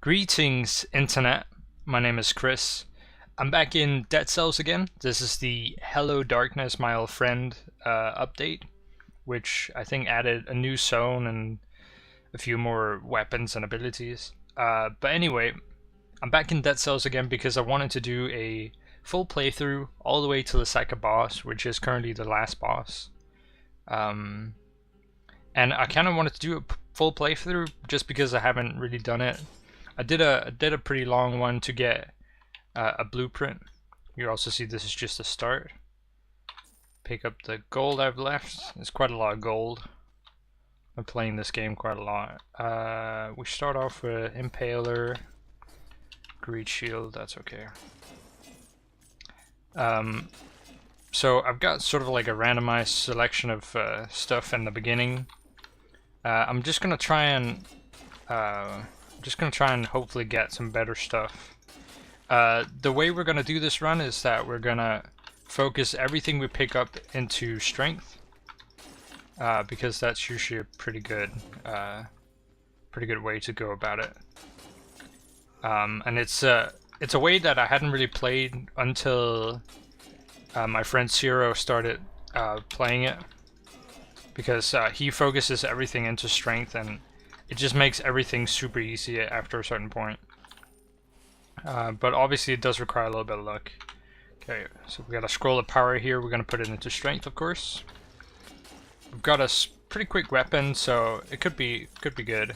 Greetings, Internet. My name is Chris. I'm back in Dead Cells again. This is the Hello Darkness, My Old Friend update, which I think added a new zone and a few more weapons and abilities. But anyway, I'm back in Dead Cells again because I wanted to do a full playthrough all the way to the second boss, which is currently the last boss. And I kind of wanted to do a full playthrough just because I haven't really done it. I did a pretty long one to get a blueprint. You also see this is just a start. Pick up the gold I've left. There's quite a lot of gold. I'm playing this game quite a lot. We start off with Impaler, Greed Shield, that's okay. So I've got sort of like a randomized selection of stuff in the beginning. I'm just gonna try and hopefully get some better stuff. The way we're gonna do this run is that we're gonna focus everything we pick up into strength, because that's usually a pretty good way to go about it. And it's a way that I hadn't really played until my friend Zero started playing it, because he focuses everything into strength and it just makes everything super easy after a certain point. But obviously it does require a little bit of luck. Okay, so we got a scroll of power here. We're gonna put it into strength, of course. We've got a pretty quick weapon, so it could be good.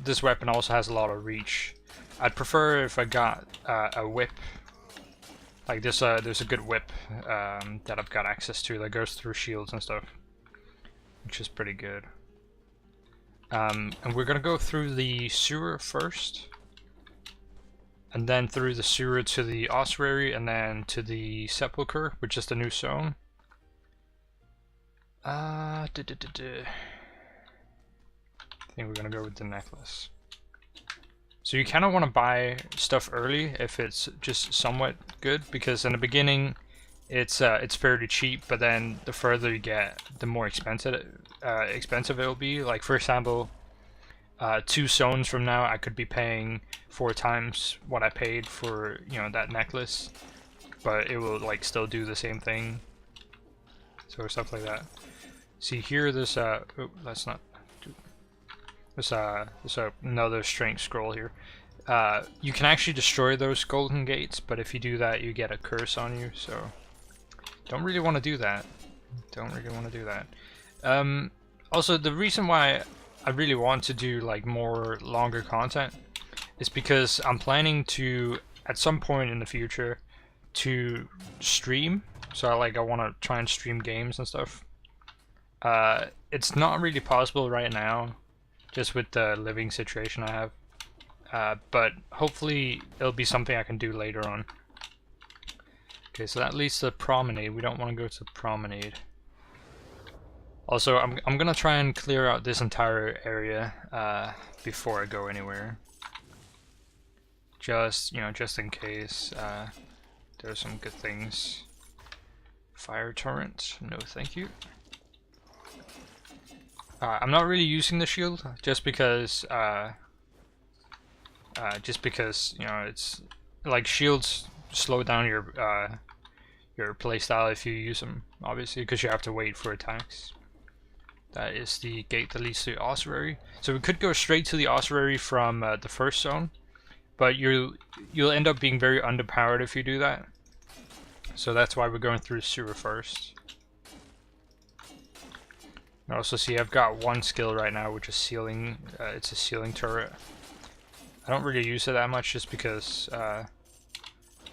This weapon also has a lot of reach. I'd prefer if I got a whip. Like this, there's a good whip that I've got access to that goes through shields and stuff, which is pretty good. And we're gonna go through the sewer first, and then through the sewer to the ossuary, and then to the sepulcher, which is the new zone. I think we're gonna go with the necklace. So you kind of want to buy stuff early if it's just somewhat good, because in the beginning it's fairly cheap, but then the further you get, the more expensive it will be. Like for example, 2 zones from now, I could be paying 4 times what I paid for, you know, that necklace, but it will like still do the same thing. So stuff like that. See here, this oh, that's not. There's another strength scroll here. You can actually destroy those golden gates, but if you do that, you get a curse on you. So don't really want to do that. Also, the reason why I really want to do like more longer content is because I'm planning to, at some point in the future, to stream. So I want to try and stream games and stuff. It's not really possible right now, just with the living situation I have. But hopefully it'll be something I can do later on. Okay, so that leads to the promenade. We don't want to go to the promenade. Also, I'm gonna try and clear out this entire area before I go anywhere. Just in case there's some good things. Fire torrent, no thank you. I'm not really using the shield just because you know, it's like shields slow down your playstyle if you use them, obviously, because you have to wait for attacks. That is the gate that leads to the ossuary. So we could go straight to the ossuary from the first zone, but you'll end up being very underpowered if you do that. So that's why we're going through the sewer first. You also see I've got one skill right now, which is sealing. It's a sealing turret. I don't really use it that much just because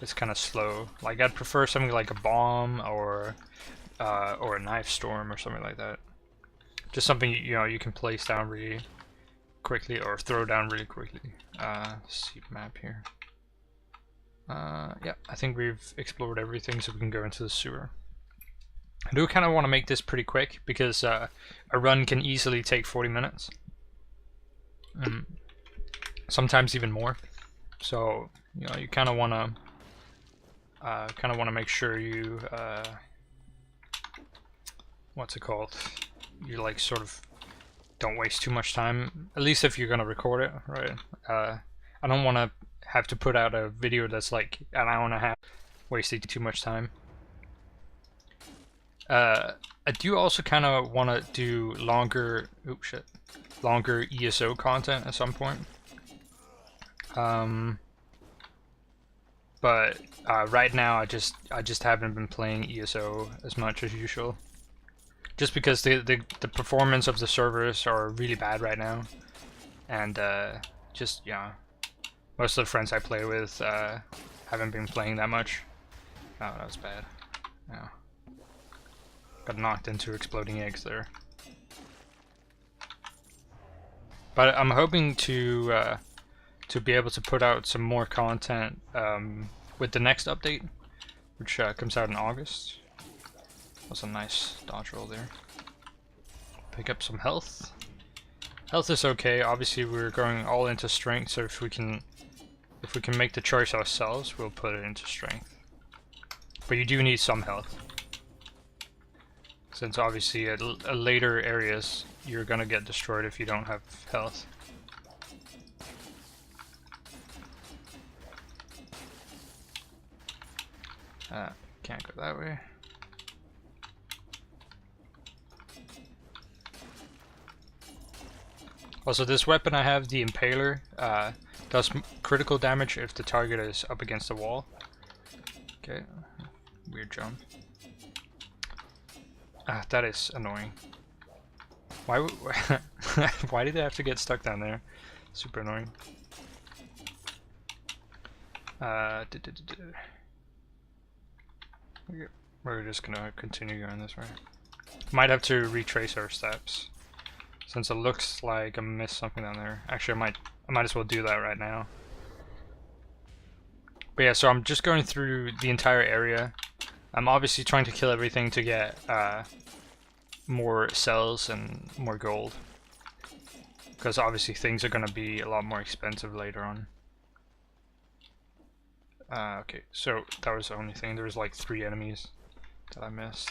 it's kind of slow. Like I'd prefer something like a bomb or a knife storm or something like that. Just something you can place down really quickly or throw down really quickly. See map here. Yeah, I think we've explored everything, so we can go into the sewer. I do kind of want to make this pretty quick because a run can easily take 40 minutes. Sometimes even more. So, you kind of want to make sure you what's it called? You like sort of don't waste too much time, at least if you're gonna record it, right? I don't want to have to put out a video that's like an hour and a half, wasting too much time. I do also kind of want to do longer, longer ESO content at some point. But right now I just haven't been playing ESO as much as usual, just because the performance of the servers are really bad right now, and just yeah, most of the friends I play with haven't been playing that much. Oh, that was bad. Yeah. Got knocked into exploding eggs there. But I'm hoping to be able to put out some more content with the next update, which comes out in August. That's a nice dodge roll there. Pick up some health. Health is okay. Obviously, we're going all into strength, so if we can make the choice ourselves, we'll put it into strength. But you do need some health, since obviously at later areas you're gonna get destroyed if you don't have health. Can't go that way. Also, this weapon I have, the Impaler, does critical damage if the target is up against the wall. Okay, weird jump. That is annoying. Why why did they have to get stuck down there? Super annoying. We're just gonna continue going this way. Might have to retrace our steps, since it looks like I missed something down there. Actually, I might as well do that right now. But yeah, so I'm just going through the entire area. I'm obviously trying to kill everything to get more cells and more gold, because obviously things are going to be a lot more expensive later on. Okay, so that was the only thing. There was like 3 enemies that I missed.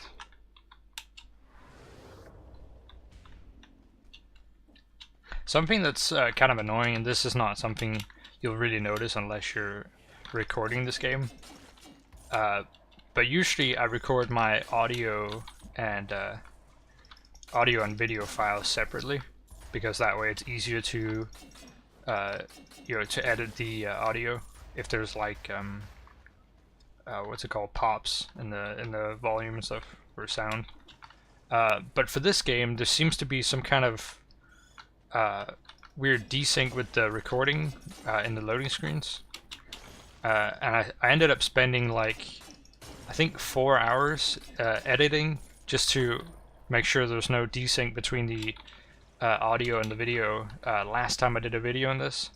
Something that's kind of annoying, and this is not something you'll really notice unless you're recording this game, but usually I record my audio and video files separately, because that way it's easier to to edit the audio if there's like what's it called, pops in the volume and stuff for sound. But for this game, there seems to be some kind of weird desync with the recording in the loading screens, and I ended up spending like, I think 4 hours editing just to make sure there's no desync between the audio and the video. Last time I did a video on this,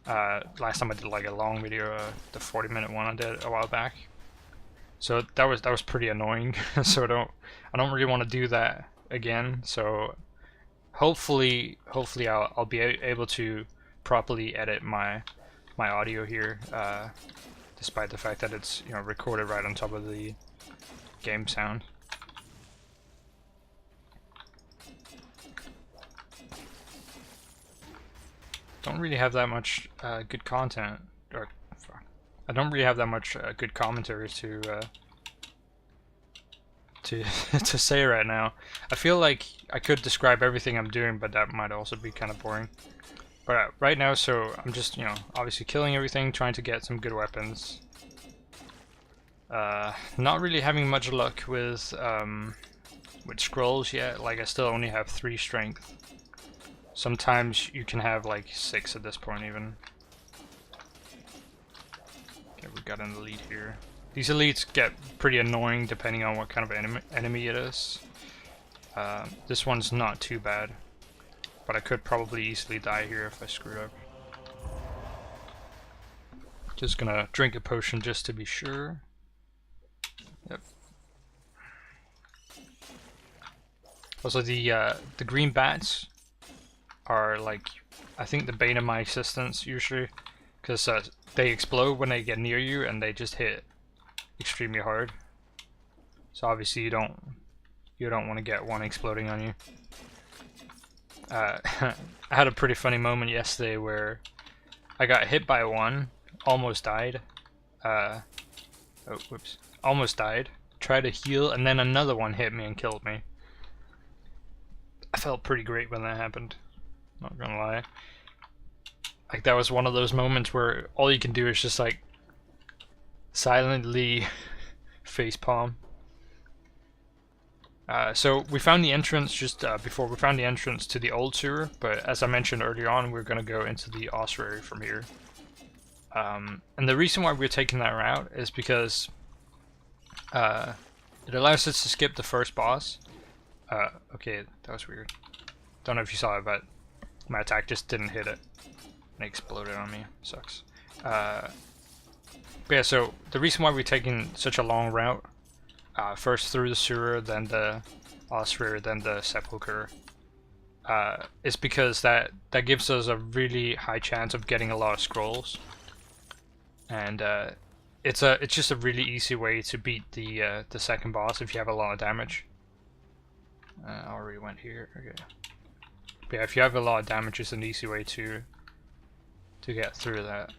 last time I did like a long video, the 40-minute one I did a while back. So that was pretty annoying. So I don't really want to do that again. So hopefully I'll be able to properly edit my audio here, despite the fact that it's recorded right on top of the game sound. Don't really have that much good content, or I don't really have that much good commentary to to say right now. I feel like I could describe everything I'm doing, but that might also be kind of boring. But right now, so I'm just obviously killing everything, trying to get some good weapons. Not really having much luck with scrolls yet. Like, I still only have 3 strength. Sometimes you can have like 6 at this point even. Okay, we got an elite here. These elites get pretty annoying depending on what kind of enemy it is. This one's not too bad, but I could probably easily die here if I screw up. Just gonna drink a potion just to be sure. Yep. Also, the green bats are like, I think, the bane of my existence usually, because they explode when they get near you and they just hit extremely hard. So obviously you don't want to get one exploding on you. I had a pretty funny moment yesterday where I got hit by one, almost died. Oh, whoops. Almost died. Tried to heal, and then another one hit me and killed me. I felt pretty great when that happened. Not gonna lie. Like, that was one of those moments where all you can do is just, like, silently facepalm. So we found the entrance just before we found the entrance to the old sewer, but as I mentioned earlier on, we're gonna go into the ossuary from here. And the reason why we're taking that route is because it allows us to skip the first boss. Okay, that was weird. Don't know if you saw it, but my attack just didn't hit it. And it exploded on me. Sucks. But yeah, so the reason why we're taking such a long route, first through the sewer, then the ossuary, then the sepulcher, is because that gives us a really high chance of getting a lot of scrolls. And it's just a really easy way to beat the second boss if you have a lot of damage. I already went here. Okay. But yeah, if you have a lot of damage, it's an easy way to get through that.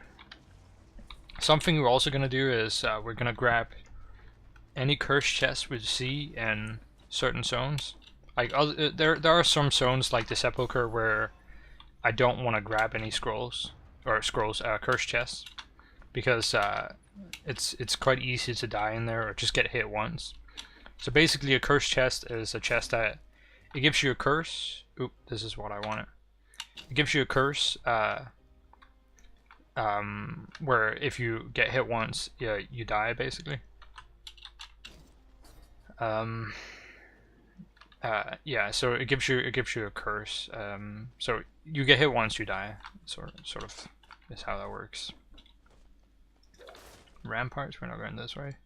Something we're also gonna do is we're gonna grab any cursed chests we see in certain zones. Like there are some zones like the sepulcher where I don't want to grab any scrolls or cursed chests, because it's quite easy to die in there or just get hit once. So basically, a cursed chest is a chest that it gives you a curse. Oop, this is what I wanted. It gives you a curse where if you get hit once, yeah, you die basically. Yeah, so it gives you a curse. So you get hit once, you die. Sort of is how that works. Ramparts, we're not going this way.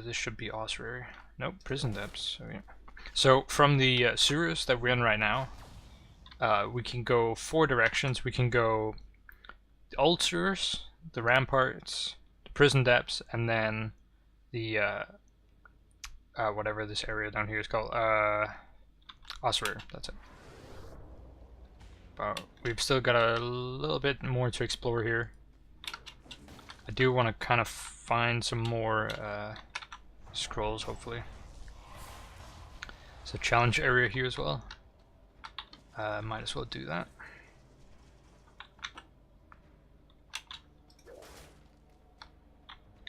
This should be ossuary. Nope, prison depths. Okay. So from the sewers that we're in right now, we can go 4 directions. We can go the old sewers, the ramparts, the prison depths, and then the whatever this area down here is called, ossuary. That's it. But we've still got a little bit more to explore here. I do want to kind of find some more scrolls, hopefully. It's a challenge area here as well. Might as well do that.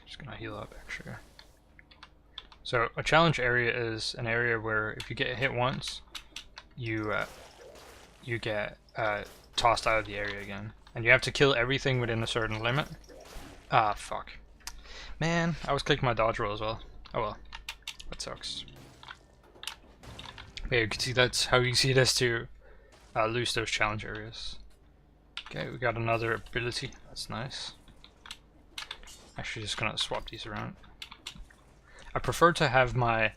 Just gonna heal up extra. So a challenge area is an area where if you get hit once, you get tossed out of the area again, and you have to kill everything within a certain limit. Ah, fuck. Man, I was clicking my dodge roll as well. Oh well, that sucks. Yeah, you can see that's how easy it is to lose those challenge areas. Okay, we got another ability. That's nice. Actually, just gonna swap these around. I prefer to have my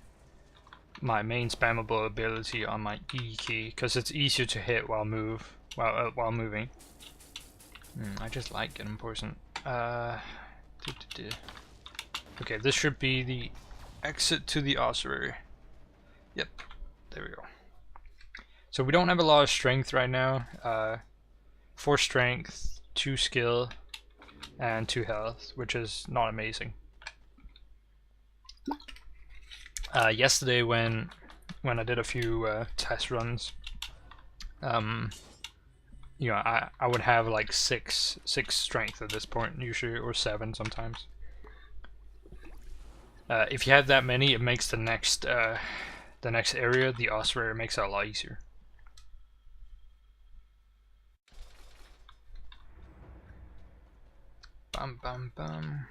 main spammable ability on my E key because it's easier to hit while moving. I just like getting poisoned. Okay, this should be the exit to the ossuary. Yep, there we go. So we don't have a lot of strength right now. 4 strength, 2 skill, and 2 health, which is not amazing. Yesterday when I did a few test runs, you know, I would have like 6 strength at this point usually, or 7 sometimes. If you have that many, it makes the next area, the ossuary, makes it a lot easier. Bum bum bum.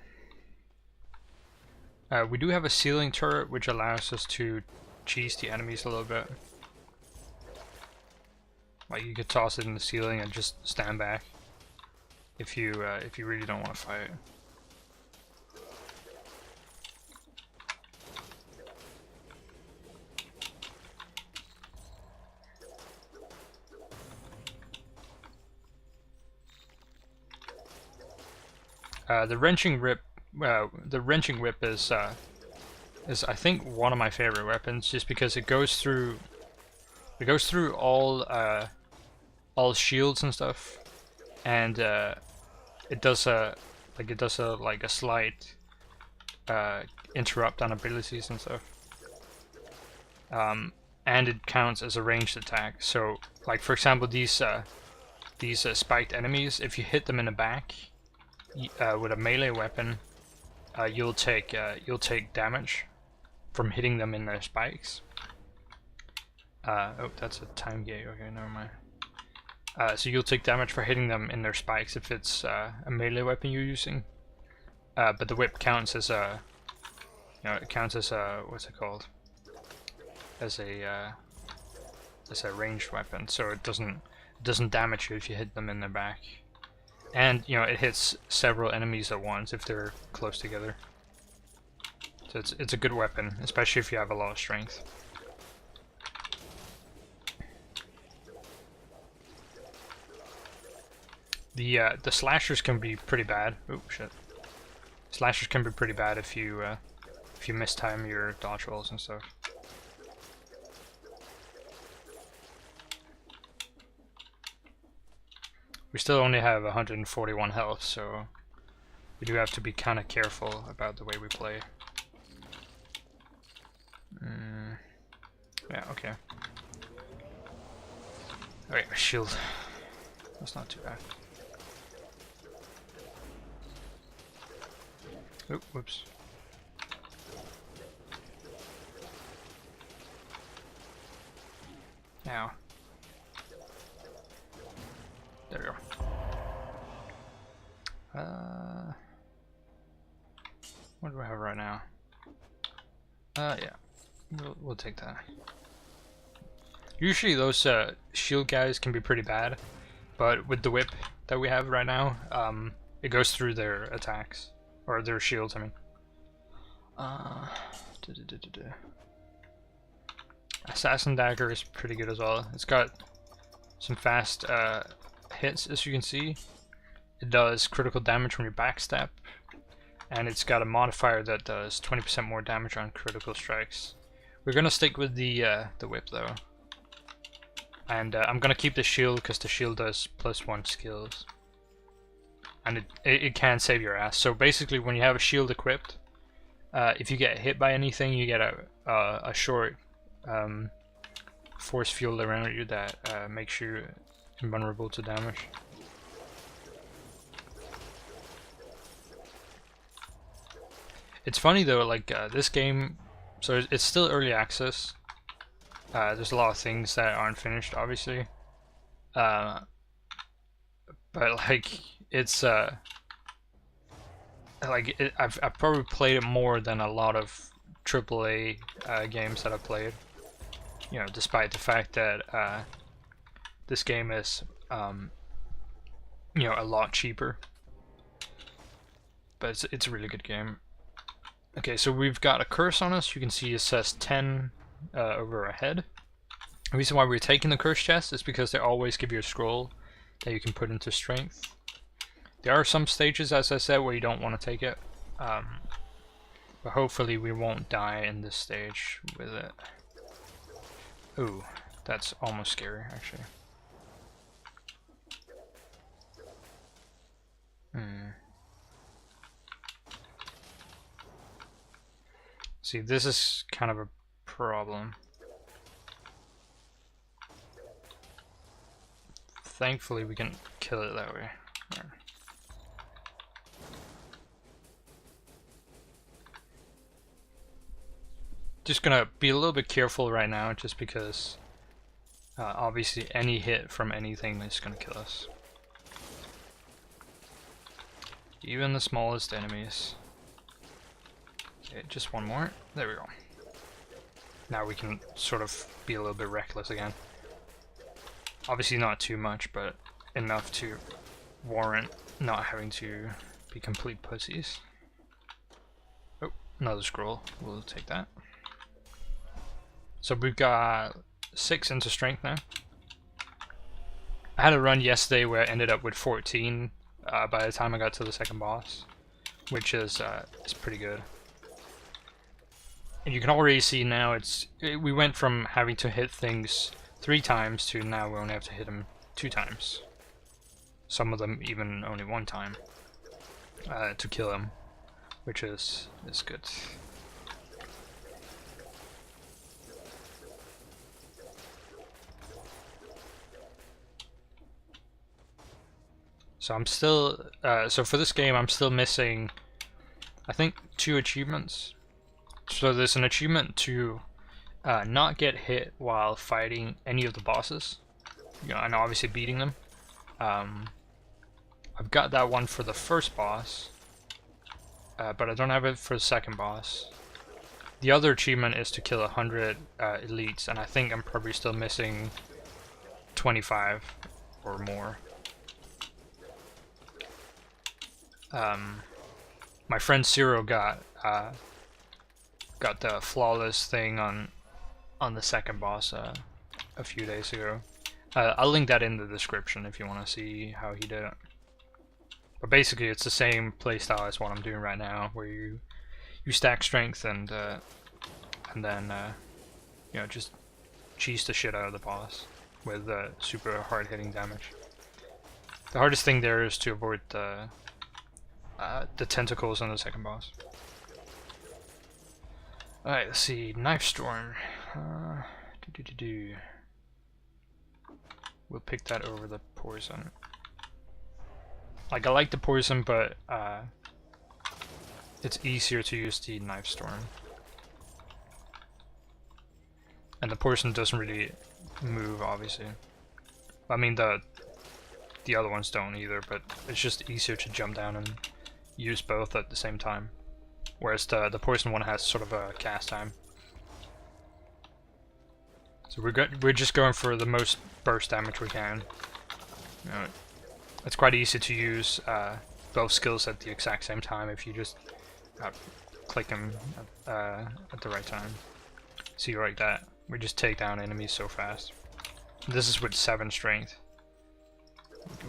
We do have a ceiling turret which allows us to cheese the enemies a little bit. Like you could toss it in the ceiling and just stand back if you really don't want to fight. The wrenching whip is I think one of my favorite weapons, just because it goes through It goes through all shields and stuff, and it does a slight interrupt on abilities and stuff. And it counts as a ranged attack. So, like for example, these spiked enemies, if you hit them in the back with a melee weapon, you'll take damage from hitting them in their spikes. Oh, that's a time gate. Okay, never mind. So you'll take damage for hitting them in their spikes if it's a melee weapon you're using. But the whip counts as a, it counts as a, what's it called? As a ranged weapon, so it doesn't damage you if you hit them in their back. And it hits several enemies at once if they're close together. So it's a good weapon, especially if you have a lot of strength. The slashers can be pretty bad. Oh shit! Slashers can be pretty bad if you mistime your dodge rolls and stuff. We still only have 141 health, so we do have to be kind of careful about the way we play. Yeah, okay. Alright, a shield. That's not too bad. Oh, whoops. Now. There we go. What do I have right now? Yeah. We'll take that. Usually those shield guys can be pretty bad, but with the whip that we have right now, it goes through their attacks. Or their shields, I mean. Assassin Dagger is pretty good as well. It's got some fast hits, as you can see. It does critical damage when you backstab, and it's got a modifier that does 20% more damage on critical strikes. We're gonna stick with the whip though, and I'm gonna keep the shield because the shield does +1 skills, and it can save your ass. So basically, when you have a shield equipped, if you get hit by anything, you get a short force field around you that makes you invulnerable to damage. It's funny though, like this game, so it's still early access. There's a lot of things that aren't finished, obviously. But like it's I've probably played it more than a lot of AAA games that I've played. Despite the fact that this game is a lot cheaper. But it's a really good game. Okay, so we've got a curse on us. You can see it says 10 over our head. The reason why we're taking the curse chest is because they always give you a scroll that you can put into strength. There are some stages, as I said, where you don't want to take it. But hopefully we won't die in this stage with it. Ooh, that's almost scary, actually. See, this is kind of a problem. Thankfully, we can kill it that way. Right. Just gonna be a little bit careful right now, just because obviously any hit from anything is gonna kill us. Even the smallest enemies. Okay, just one more. There we go. Now we can sort of be a little bit reckless again. Obviously not too much, but enough to warrant not having to be complete pussies. Oh, another scroll. We'll take that. So we've got 6 into strength now. I had a run yesterday where I ended up with 14 by the time I got to the second boss, which is pretty good. And you can already see now we went from having to hit things 3 times to now we only have to hit him 2 times. Some of them even only 1 time to kill him, which is good. So I'm still, so for this game I'm still missing, I think, 2 achievements. So there's an achievement to not get hit while fighting any of the bosses, and obviously beating them. I've got that one for the first boss, but I don't have it for the second boss. The other achievement is to kill 100 elites, and I think I'm probably still missing 25 or more. My friend Zero got the flawless thing on the second boss a few days ago. I'll link that in the description if you want to see how he did it. But basically, it's the same playstyle as what I'm doing right now, where you stack strength and then you know, just cheese the shit out of the boss with super hard hitting damage. The hardest thing there is to avoid the tentacles on the second boss. Alright, let's see. Knife Storm. We'll pick that over the poison. Like, I like the poison, but it's easier to use the Knife Storm. And the poison doesn't really move, obviously. I mean, the other ones don't either, but it's just easier to jump down and use both at the same time, whereas the poison one has sort of a cast time. So we're just going for the most burst damage we can. You know, it's quite easy to use both skills at the exact same time if you just click them at the right time. See, like that, we just take down enemies so fast. This is with 7 strength.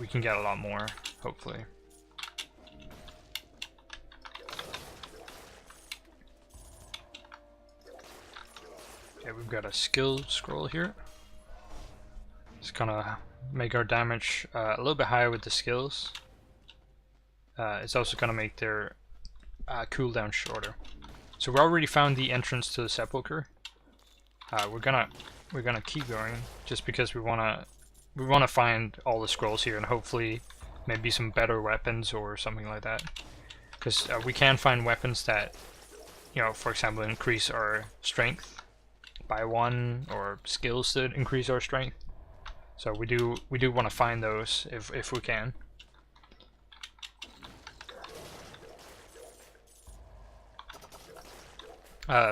We can get a lot more, hopefully. Okay, we've got a skill scroll here. It's gonna make our damage a little bit higher with the skills. It's also gonna make their cooldown shorter. So we already found the entrance to the sepulcher. We're gonna keep going just because we wanna find all the scrolls here and hopefully maybe some better weapons or something like that. Because we can find weapons that, you know, for example, increase our strength by 1, or skills that increase our strength. So we do want to find those if we can.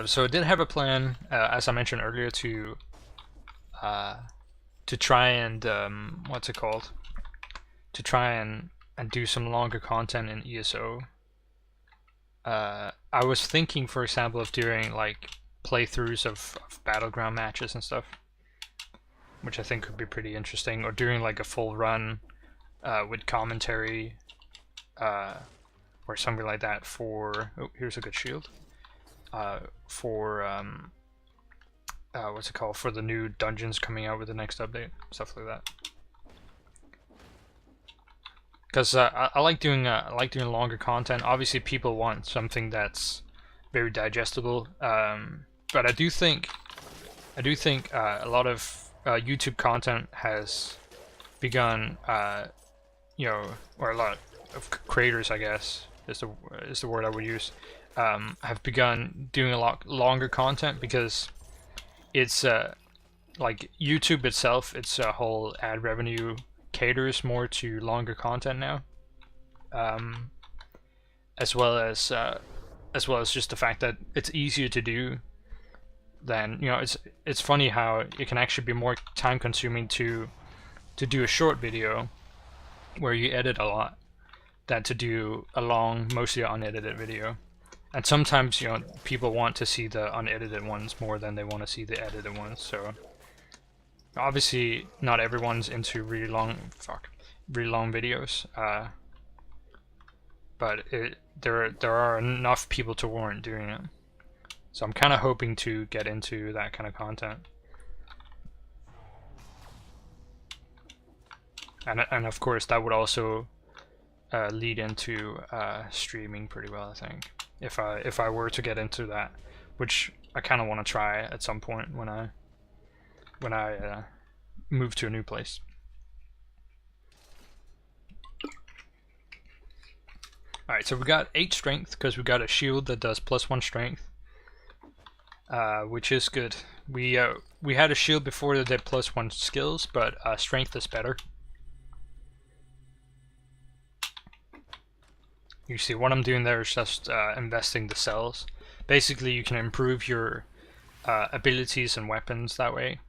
So I did have a plan, as I mentioned earlier, to try and what's it called? To try and do some longer content in ESO. I was thinking, for example, of doing like playthroughs of battleground matches and stuff, which I think could be pretty interesting, or doing like a full run with commentary or something like that for, oh, here's a good shield, for what's it called, for the new dungeons coming out with the next update, stuff like that. Because I like doing longer content. Obviously people want something that's very digestible, but I do think a lot of YouTube content has begun, you know, or a lot of creators, I guess is the word I would use, have begun doing a lot longer content, because it's like YouTube itself, its whole ad revenue caters more to longer content now, as well as just the fact that it's easier to do than, you know, it's funny how it can actually be more time consuming to do a short video where you edit a lot than to do a long, mostly unedited video. And sometimes, you know, people want to see the unedited ones more than they want to see the edited ones. So obviously not everyone's into really long videos, but there are enough people to warrant doing it. So I'm kind of hoping to get into that kind of content. And of course that would also lead into streaming pretty well, I think, if I were to get into that, which I kind of want to try at some point when I move to a new place. Alright, so we got 8 strength because we got a shield that does +1 strength, which is good. We had a shield before that did +1 skills, but strength is better. You see what I'm doing there is just investing the cells. Basically, you can improve your abilities and weapons that way.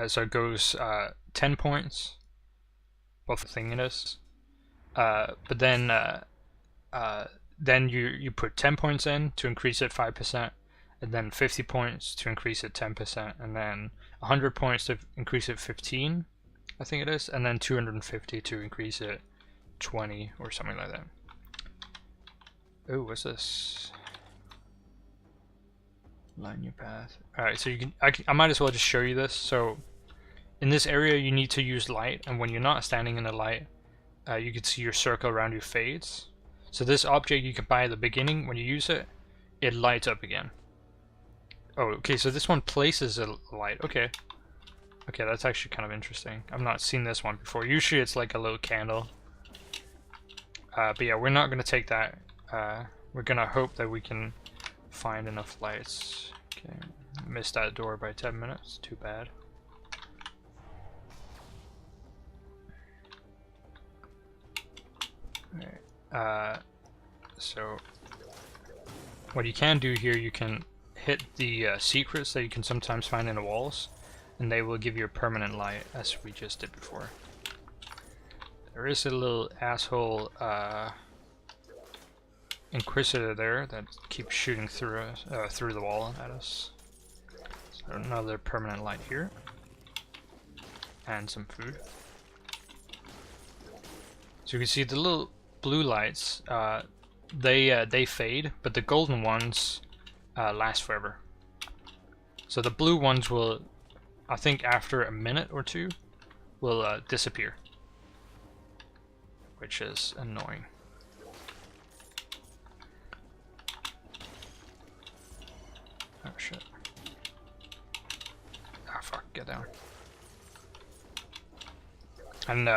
So it goes 10 points, what the thing it is. But then you put 10 points in to increase it 5%, and then 50 points to increase it 10%, and then 100 points to increase it 15, I think it is, and then 250 to increase it 20 or something like that. Oh, what's this? Line your path. Alright, so you can. I might as well just show you this. So, in this area, you need to use light, and when you're not standing in the light, you can see your circle around you fades. So this object you can buy at the beginning, when you use it, it lights up again. Oh, okay, so this one places a light. Okay. Okay, that's actually kind of interesting. I've not seen this one before. Usually it's like a little candle. But yeah, we're not going to take that. We're going to hope that we can find enough lights. Okay, missed that door by 10 minutes. Too bad. Alright. So what you can do here, you can hit the secrets that you can sometimes find in the walls, and they will give you a permanent light, as we just did before. There is a little asshole Inquisitor there that keeps shooting through us, through the wall at us. So another permanent light here, and some food. So you can see the little blue lights. They fade, but the golden ones last forever. So the blue ones will, I think, after a minute or two, will disappear, which is annoying. Oh shit. Ah, fuck, get down. And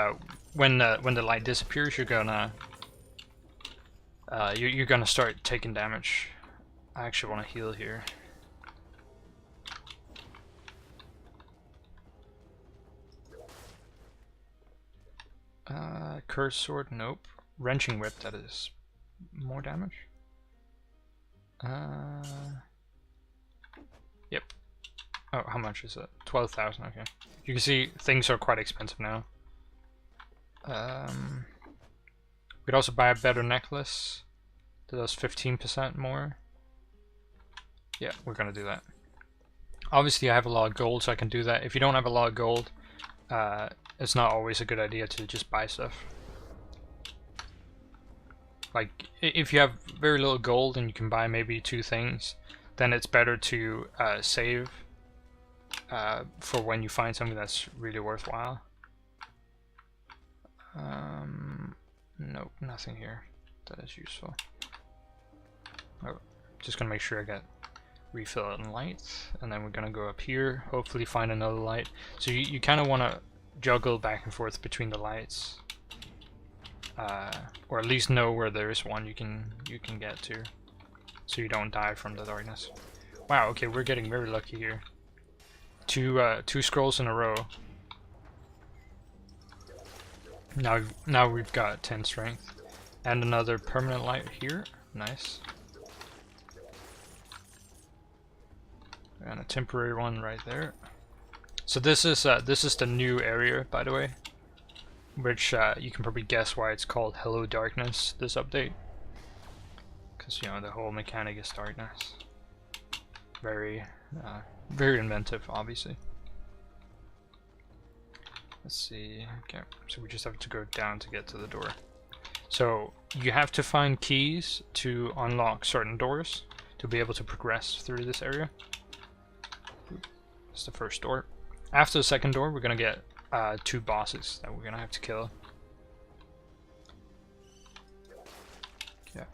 when the light disappears, you're gonna start taking damage. I actually want to heal here. Curse sword, nope. Wrenching whip, that is more damage. Yep. Oh, how much is it? 12,000, okay. You can see things are quite expensive now. We'd also buy a better necklace that does 15% more. Yeah, we're gonna do that. Obviously I have a lot of gold, so I can do that. If you don't have a lot of gold, it's not always a good idea to just buy stuff. Like, if you have very little gold and you can buy maybe 2 things, then it's better to save for when you find something that's really worthwhile. Nope, nothing here that is useful. Oh, just gonna make sure I get refill on light, and then we're gonna go up here, hopefully find another light. So you kind of want to juggle back and forth between the lights, or at least know where there is one you can get to, so you don't die from the darkness. Wow, okay, we're getting very lucky here. Two scrolls in a row. Now we've got 10 strength, and another permanent light here. Nice. And a temporary one right there. So this is the new area, by the way, which you can probably guess why it's called Hello Darkness, this update, because, you know, the whole mechanic is darkness. Very very inventive, obviously. Let's see. Okay, so we just have to go down to get to the door. So you have to find keys to unlock certain doors to be able to progress through this area. It's the first door. After the second door, we're gonna get 2 bosses that we're gonna have to kill. Yeah.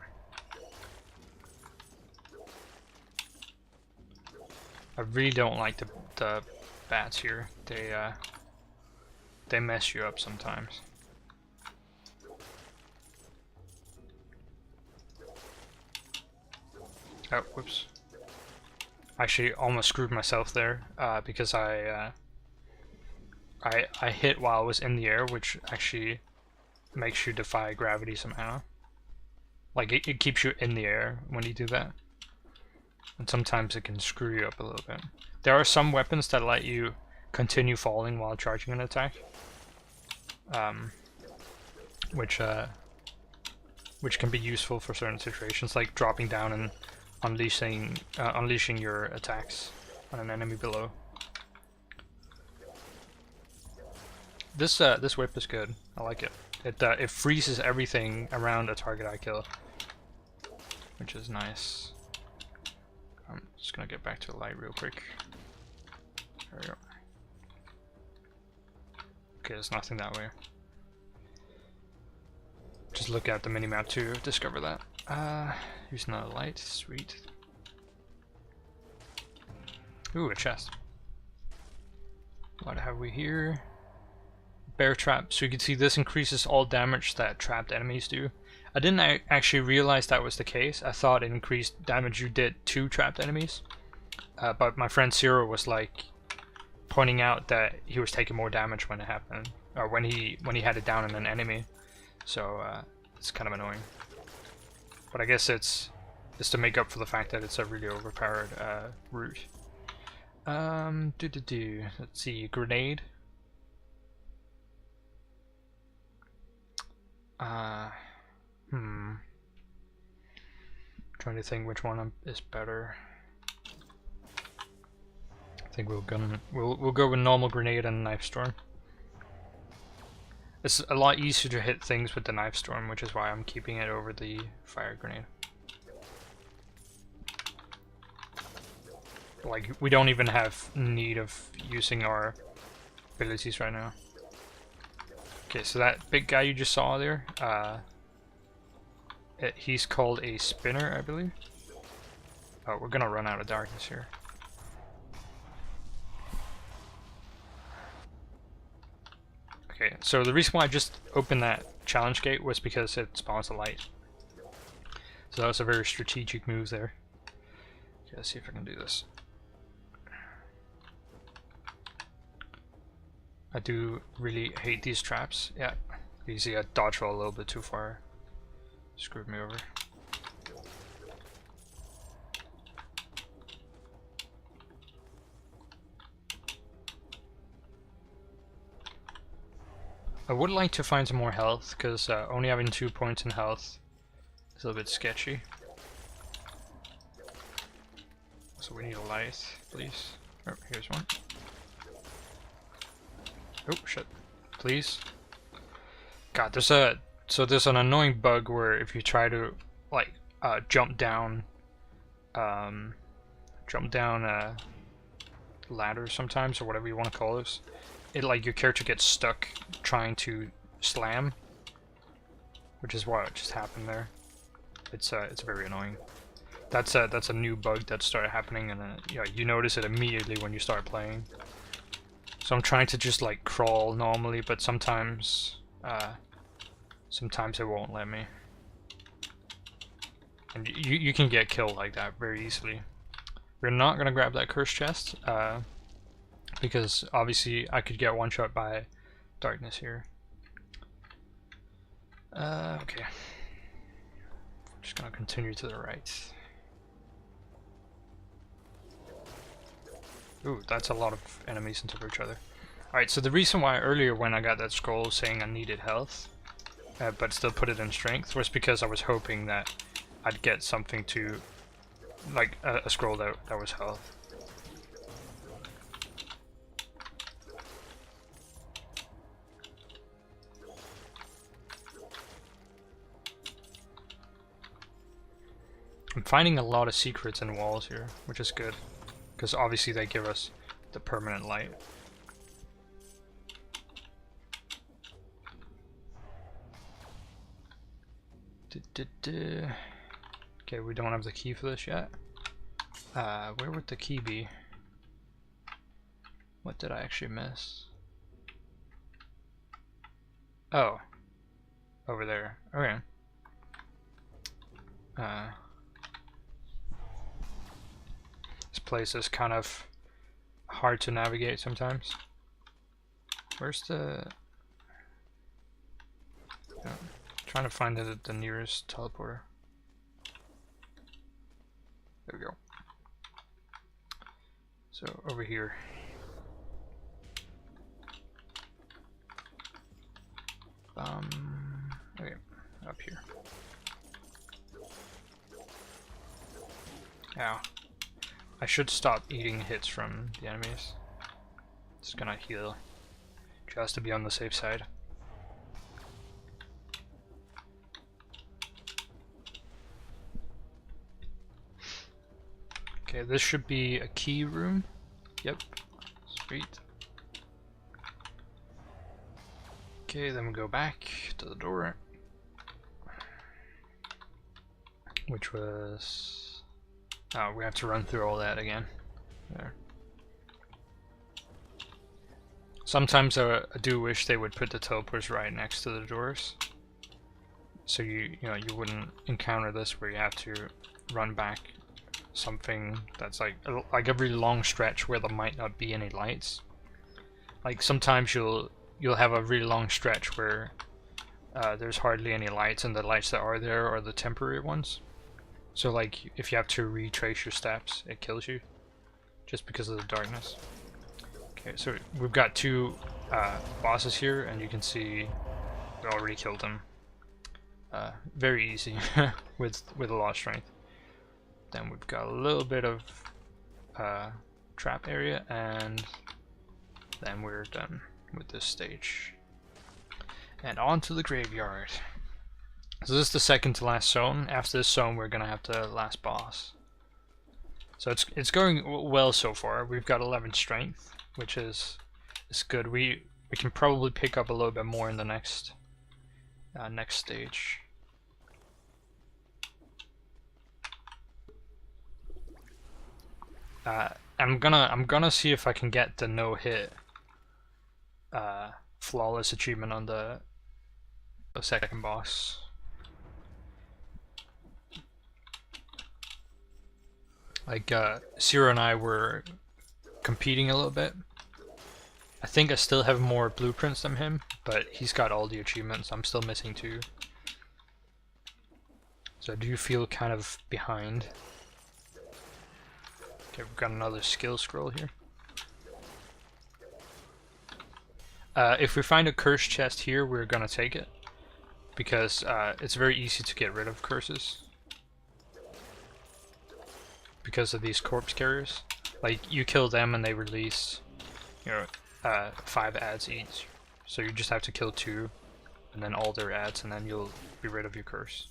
I really don't like the bats here. They mess you up sometimes. Oh, whoops. Actually, almost screwed myself there because I hit while I was in the air, which actually makes you defy gravity somehow. Like it keeps you in the air when you do that, and sometimes it can screw you up a little bit. There are some weapons that let you continue falling while charging an attack, which can be useful for certain situations, like dropping down and unleashing your attacks on an enemy below. This whip is good. I like it. It freezes everything around a target I kill, which is nice. I'm just gonna get back to the light real quick. There we go. Okay, there's nothing that way. Just look at the minimap to discover that. Here's another light. Sweet. Ooh, a chest. What have we here? Bear trap. So you can see this increases all damage that trapped enemies do. I didn't actually realize that was the case. I thought it increased damage you did to trapped enemies. But my friend Zero was like pointing out that he was taking more damage when it happened, or when he had it down on an enemy. So it's kind of annoying. But I guess it's to make up for the fact that it's a really overpowered route. Let's see, grenade. Trying to think which one is better. I think we'll go with normal grenade and knife storm. It's a lot easier to hit things with the knife storm, which is why I'm keeping it over the fire grenade. Like, we don't even have need of using our abilities right now. Okay, so that big guy you just saw there, he's called a spinner, I believe. Oh, we're gonna run out of darkness here. Okay, so the reason why I just opened that challenge gate was because it spawns a light. So that was a very strategic move there. Okay, let's see if I can do this. I do really hate these traps. Yeah, you see I dodge roll a little bit too far. Screwed me over. I would like to find some more health, because only having 2 points in health is a little bit sketchy. So we need a light, please. Oh, here's one. Oh shit! Please. God, there's an annoying bug where if you try to like jump down ladders sometimes, or whatever you want to call this, it like your character gets stuck trying to slam, which is what just happened there. It's very annoying. That's a new bug that started happening, and yeah, you notice it immediately when you start playing. So I'm trying to just like crawl normally, but sometimes it won't let me. And you can get killed like that very easily. We're not gonna grab that curse chest, because obviously I could get one shot by darkness here. Okay. Just gonna continue to the right. Ooh, that's a lot of enemies on top of each other. Alright, so the reason why earlier when I got that scroll saying I needed health, but still put it in strength, was because I was hoping that I'd get something to, like a scroll that was health. I'm finding a lot of secrets in walls here, which is good, because obviously they give us the permanent light. Okay, we don't have the key for this yet. Where would the key be? What did I actually miss? Oh, over there. Okay. This place is kind of hard to navigate sometimes. Where's the... trying to find the nearest teleporter. There we go. So over here. Okay, up here. Ow. I should stop eating hits from the enemies. It's gonna heal just to be on the safe side. Okay, this should be a key room. Yep. Sweet. Okay, then we go back to the door. Which was... oh, we have to run through all that again. There. Sometimes I do wish they would put the teleporters right next to the doors. So you wouldn't encounter this where you have to run back something that's like a really long stretch where there might not be any lights. Like sometimes you'll have a really long stretch where there's hardly any lights, and the lights that are there are the temporary ones. So like if you have to retrace your steps, it kills you just because of the darkness. Okay, so we've got two bosses here, and you can see we already killed them. Very easy with a lot of strength. Then we've got a little bit of trap area, and then we're done with this stage. And on to the graveyard. So this is the second to last zone. After this zone, we're gonna have the last boss. So it's going well so far. We've got 11 strength, which is good. We can probably pick up a little bit more in the next stage. I'm gonna see if I can get the no-hit flawless achievement on the second boss. Like Zero and I were competing a little bit. I think I still have more blueprints than him, but he's got all the achievements. I'm still missing 2. So I do feel kind of behind. Okay, we've got another skill scroll here. If we find a curse chest here, we're gonna take it, because it's very easy to get rid of curses because of these corpse carriers. Like, you kill them and they release, 5 ads each. So you just have to kill 2, and then all their ads, and then you'll be rid of your curse.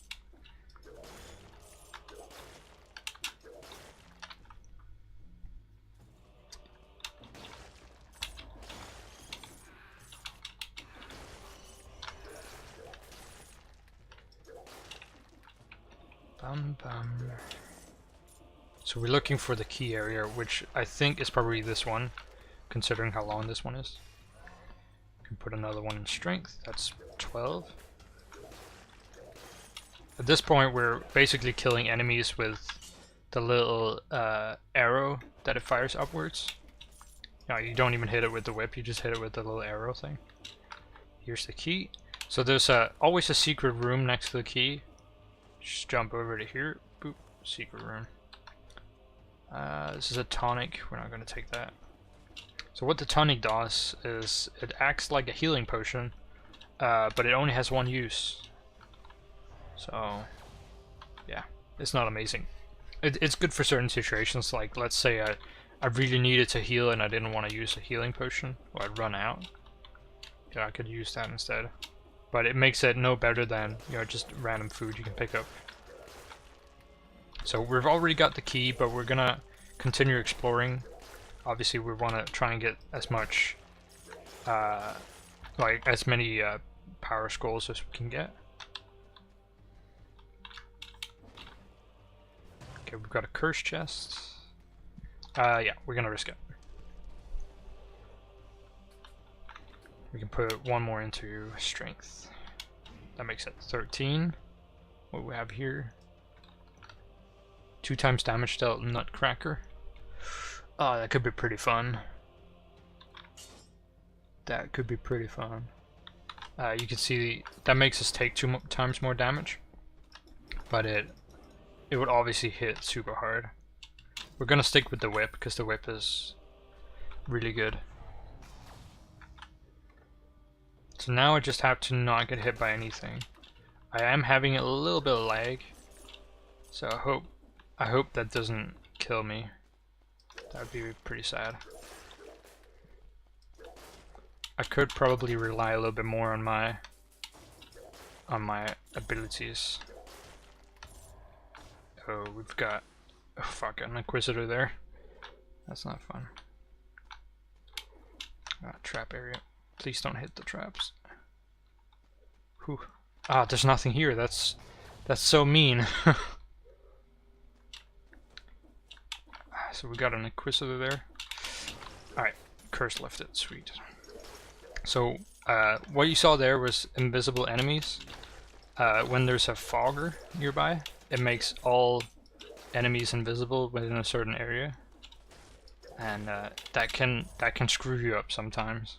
So we're looking for the key area, which I think is probably this one, considering how long this one is. We can put another one in strength. That's 12. At this point, we're basically killing enemies with the little arrow that it fires upwards. No, you don't even hit it with the whip, you just hit it with the little arrow thing. Here's the key. So there's always a secret room next to the key. Just jump over to here. Boop. Secret room. This is a tonic. We're not going to take that. So what the tonic does is it acts like a healing potion, but it only has one use. So yeah, it's not amazing. It's good for certain situations, like let's say I really needed to heal and I didn't want to use a healing potion, or I'd run out. Yeah, I could use that instead. But it makes it no better than, just random food you can pick up. So we've already got the key, but we're gonna continue exploring. Obviously we want to try and get as much, as many power scrolls as we can get. Okay, we've got a curse chest. Yeah, we're gonna risk it. We can put one more into strength. That makes it 13. What do we have here? 2 times damage dealt Nutcracker. Oh, that could be pretty fun. That could be pretty fun. You can see that makes us take 2 times more damage, but it would obviously hit super hard. We're gonna stick with the whip because the whip is really good. So now I just have to not get hit by anything. I am having a little bit of lag, so I hope that doesn't kill me. That would be pretty sad. I could probably rely a little bit more on my abilities. Oh, we've got an Inquisitor there. That's not fun. Trap area. Please don't hit the traps. Whew. Ah, there's nothing here. That's so mean. So we got an Inquisitor there. Alright, curse lifted. Sweet. So, what you saw there was invisible enemies. When there's a fogger nearby, it makes all enemies invisible within a certain area, and that can screw you up sometimes.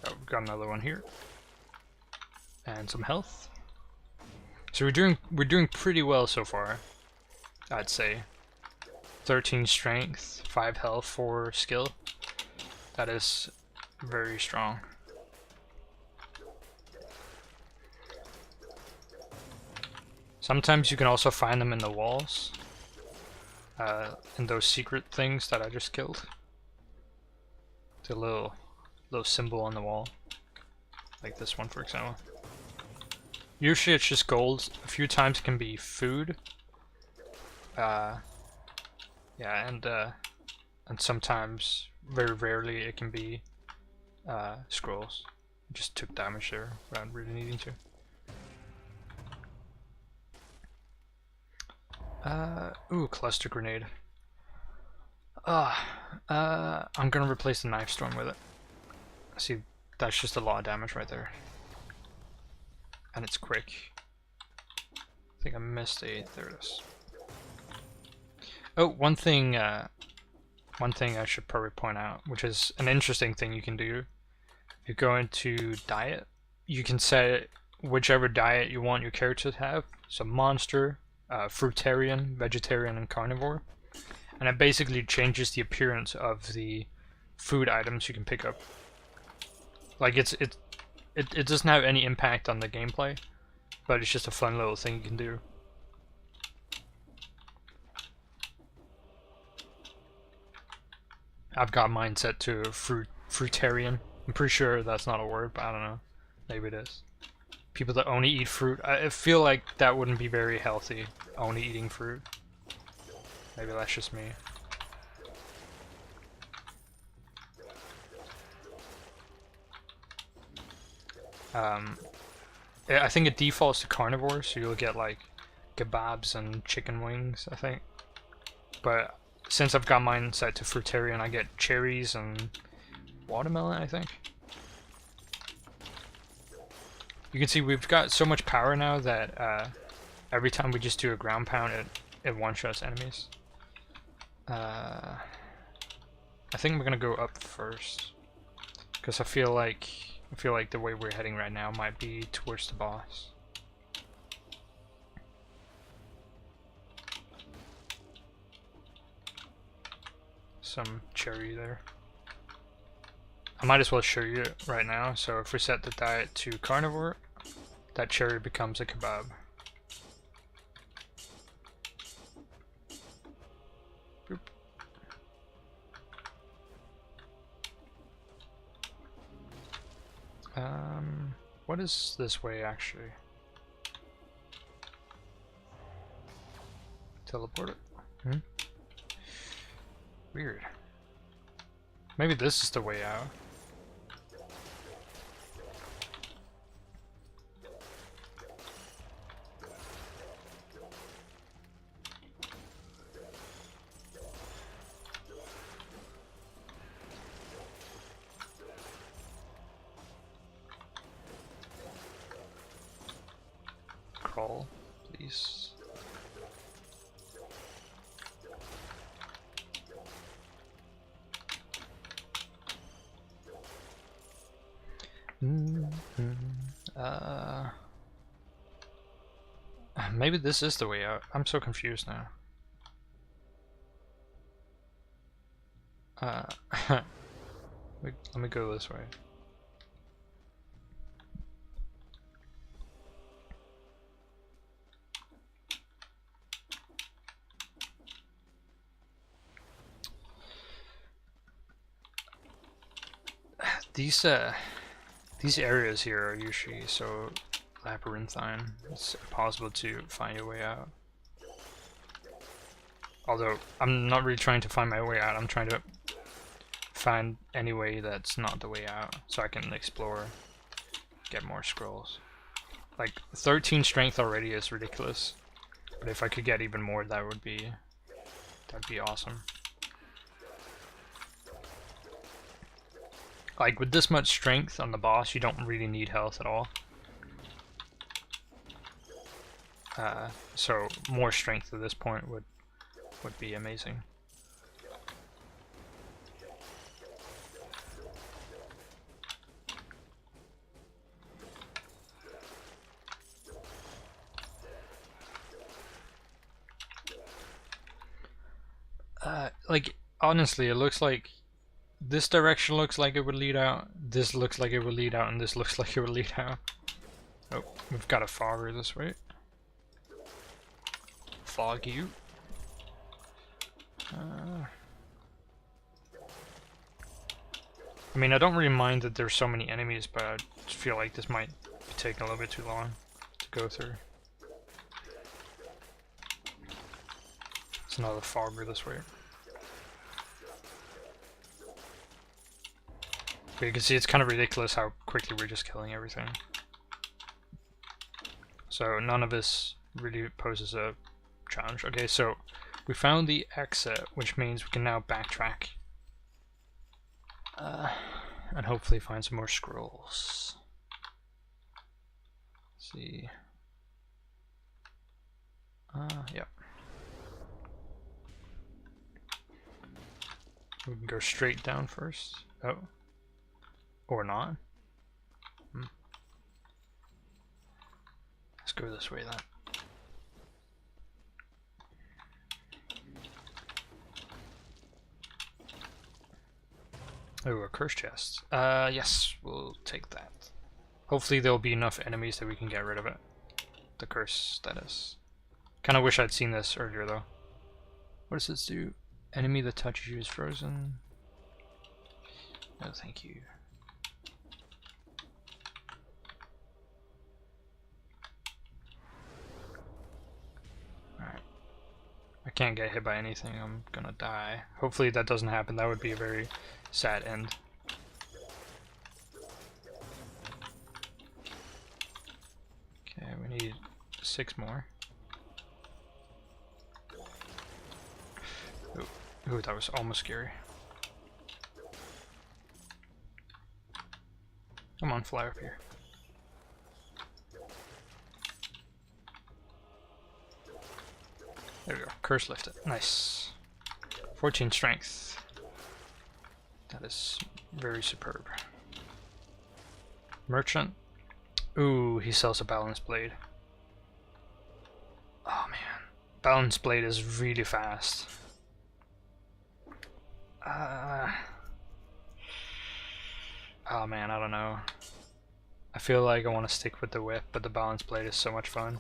Oh, we've got another one here, and some health. So we're doing pretty well so far, I'd say. 13 strength, 5 health, 4 skill. That is very strong. Sometimes you can also find them in the walls, in those secret things that I just killed. The little symbol on the wall, like this one for example. Usually it's just gold. A few times it can be food. Yeah, and sometimes, very rarely, it can be scrolls. Just took damage there without really needing to. Ooh, cluster grenade. I'm gonna replace the knife storm with it. See, that's just a lot of damage right there. And it's quick. I think I missed a, there it is. Oh, one thing I should probably point out, which is an interesting thing you can do. If you go into diet, you can set whichever diet you want your character to have. So monster, fruitarian, vegetarian, and carnivore. And it basically changes the appearance of the food items you can pick up. Like it doesn't have any impact on the gameplay, but it's just a fun little thing you can do. I've got mine set to fruitarian. I'm pretty sure that's not a word, but I don't know. Maybe it is. People that only eat fruit. I feel like that wouldn't be very healthy, only eating fruit. Maybe that's just me. I think it defaults to carnivore, so you'll get like kebabs and chicken wings, I think. But since I've got mine set to fruitarian, I get cherries and watermelon, I think. You can see we've got so much power now that every time we just do a ground pound, it one-shots enemies. I think we're gonna go up first, because I feel like the way we're heading right now might be towards the boss. Some cherry there. I might as well show you it right now. So if we set the diet to carnivore, that cherry becomes a kebab. Boop. What is this way actually? Teleport it? Weird. Maybe this is the way out. call, please. Maybe this is the way out. I'm so confused now. Let me go this way. These areas here are usually so labyrinthine. It's impossible to find your way out. Although I'm not really trying to find my way out. I'm trying to find any way that's not the way out, so I can explore, get more scrolls. Like 13 strength already is ridiculous, but if I could get even more, that'd be awesome. Like with this much strength on the boss, you don't really need health at all. So more strength at this point would be amazing. Like honestly, it looks like this direction looks like it would lead out, this looks like it would lead out, and this looks like it would lead out. Oh, we've got a fogger this way. Fog you. I mean, I don't really mind that there's so many enemies, but I just feel like this might be taking a little bit too long to go through. There's another fogger this way. But you can see it's kind of ridiculous how quickly we're just killing everything. So none of this really poses a challenge. Okay, so we found the exit, which means we can now backtrack. And hopefully find some more scrolls. Let's see. Yep. We can go straight down first. Oh. Or not. Let's go this way then. Oh, a curse chest. Yes, we'll take that. Hopefully there'll be enough enemies that we can get rid of it. The curse, that is. Kinda wish I'd seen this earlier though. What does this do? Enemy that touches you is frozen. No, thank you. Alright. I can't get hit by anything, I'm gonna die. Hopefully that doesn't happen, that would be a very sad end. Okay, we need 6 more. Ooh, that was almost scary. Come on, fly up here. There we go. Curse lifted. Nice. 14 strength. That is very superb. Merchant. Ooh, he sells a balance blade. Oh man. Balance blade is really fast. Oh man, I don't know. I feel like I want to stick with the whip, but the balance blade is so much fun.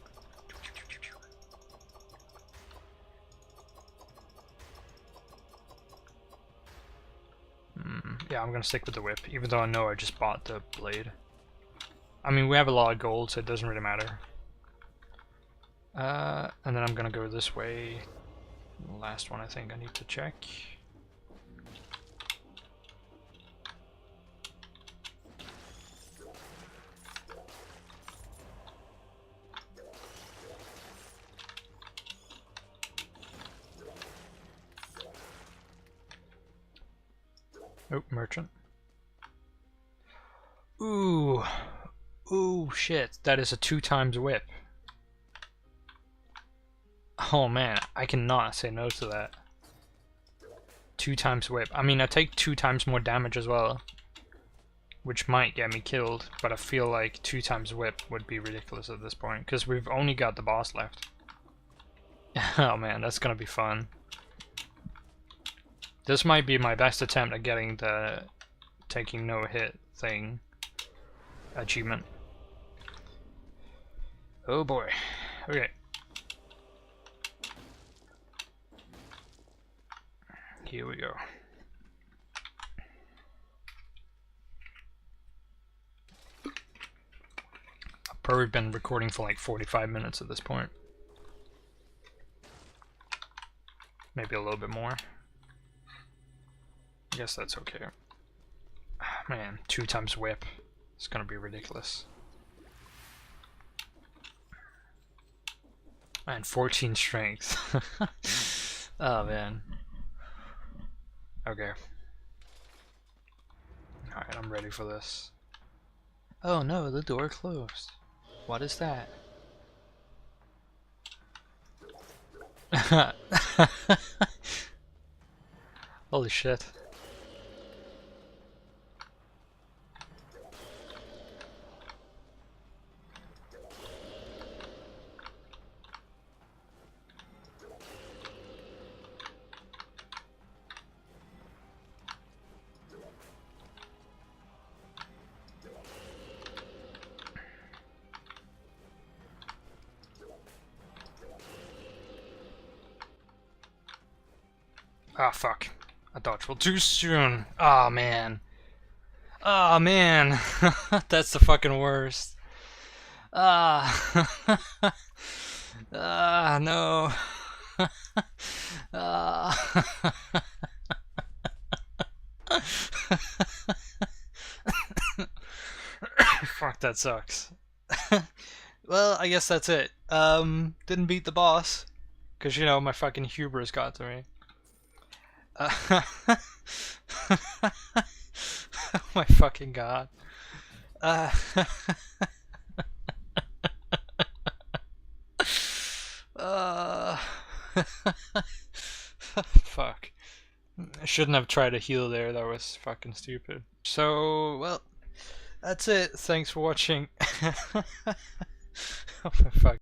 Yeah, I'm gonna stick with the whip, even though I know I just bought the blade. I mean, we have a lot of gold, so it doesn't really matter. And then I'm gonna go this way. The last one I think I need to check. Oh, merchant. Ooh. Ooh, shit. That is a 2 times whip. Oh man, I cannot say no to that. 2 times whip. I mean, I take 2 times more damage as well, which might get me killed, but I feel like 2 times whip would be ridiculous at this point, because we've only got the boss left. Oh man, that's gonna be fun. This might be my best attempt at getting the taking no hit thing achievement. Oh boy. Okay. Here we go. I've probably been recording for like 45 minutes at this point. Maybe a little bit more. I guess that's okay. Man, 2 times whip. It's gonna be ridiculous. And 14 strength. Oh man. Okay. Alright, I'm ready for this. Oh no, the door closed. What is that? Holy shit. Ah, fuck. I dodged well too soon. Ah, man. Ah, man. That's the fucking worst. Ah. Ah, no. Ah. Fuck, that sucks. Well, I guess that's it. Didn't beat the boss. Because, you know, my fucking hubris got to me. Oh my fucking god. Fuck. I shouldn't have tried to heal there, that was fucking stupid. So, well, that's it. Thanks for watching. Oh my fuck.